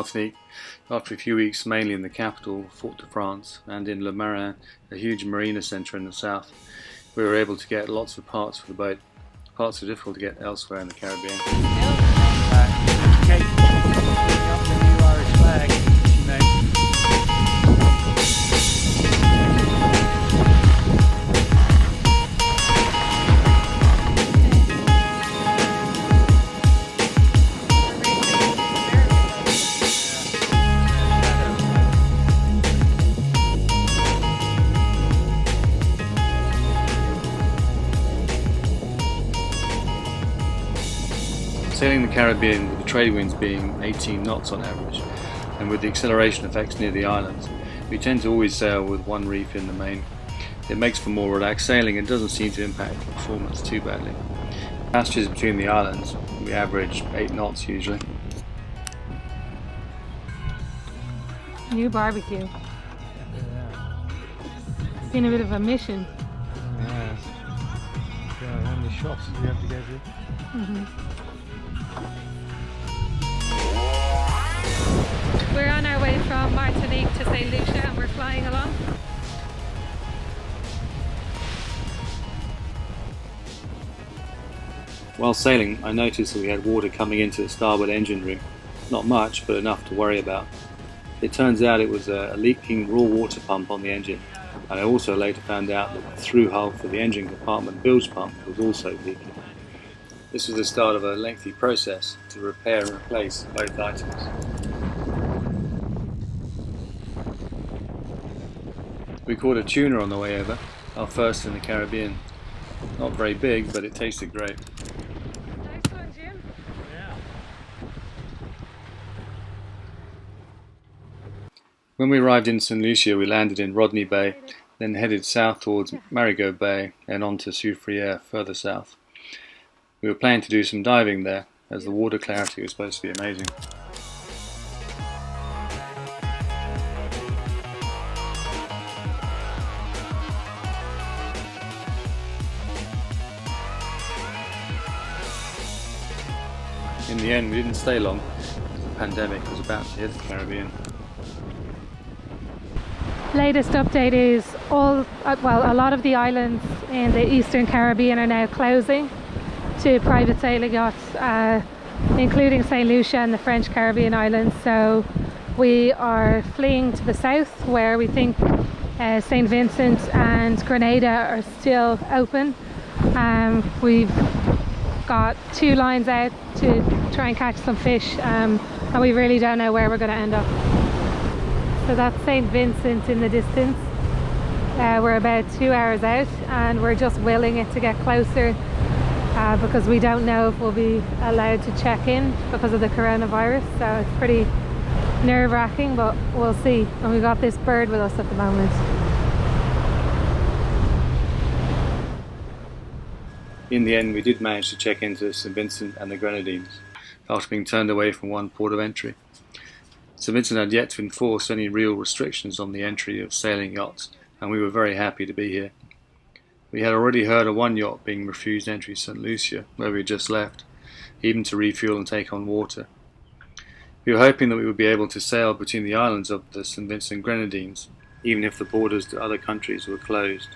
Martinique, after a few weeks mainly in the capital, Fort-de-France, and in Le Marin, a huge marina centre in the south, we were able to get lots of parts for the boat. Parts are difficult to get elsewhere in the Caribbean. Kate, picking up the new Irish flag, she made. Sailing the Caribbean with the trade winds being 18 knots on average, and with the acceleration effects near the islands, we tend to always sail with one reef in the main. It makes for more relaxed sailing and doesn't seem to impact the performance too badly. Passages between the islands, we average 8 knots usually. New barbecue. It's been a bit of a mission. Yes. Yeah, how many shops do we have to go through? We're on our way from Martinique to St. Lucia and we're flying along. While sailing, I noticed that we had water coming into the starboard engine room. Not much, but enough to worry about. It turns out it was a leaking raw water pump on the engine, and I also later found out that the through hull for the engine compartment bilge pump was also leaking. This was the start of a lengthy process to repair and replace both items. We caught a tuna on the way over, our first in the Caribbean. Not very big, but it tasted great. Nice one, Jim. Yeah. When we arrived in St. Lucia, we landed in Rodney Bay, then headed south towards Marigot Bay and on to Soufriere further south. We were planning to do some diving there, as the water clarity was supposed to be amazing. In the end, we didn't stay long, as the pandemic was about to hit the Caribbean. Latest update is a lot of the islands in the Eastern Caribbean are now closing to private sailing yachts, including St. Lucia and the French Caribbean islands. So we are fleeing to the south, where we think St. Vincent and Grenada are still open. We've got 2 lines out to try and catch some fish, and we really don't know where we're going to end up. So that's St. Vincent in the distance. We're about 2 hours out and we're just willing it to get closer because we don't know if we'll be allowed to check in because of the coronavirus. So it's pretty nerve-wracking, but we'll see. And we've got this bird with us at the moment. In the end, we did manage to check into St. Vincent and the Grenadines, after being turned away from one port of entry. St. Vincent had yet to enforce any real restrictions on the entry of sailing yachts, and we were very happy to be here. We had already heard of one yacht being refused entry to St. Lucia, where we had just left, even to refuel and take on water. We were hoping that we would be able to sail between the islands of the St. Vincent Grenadines, even if the borders to other countries were closed.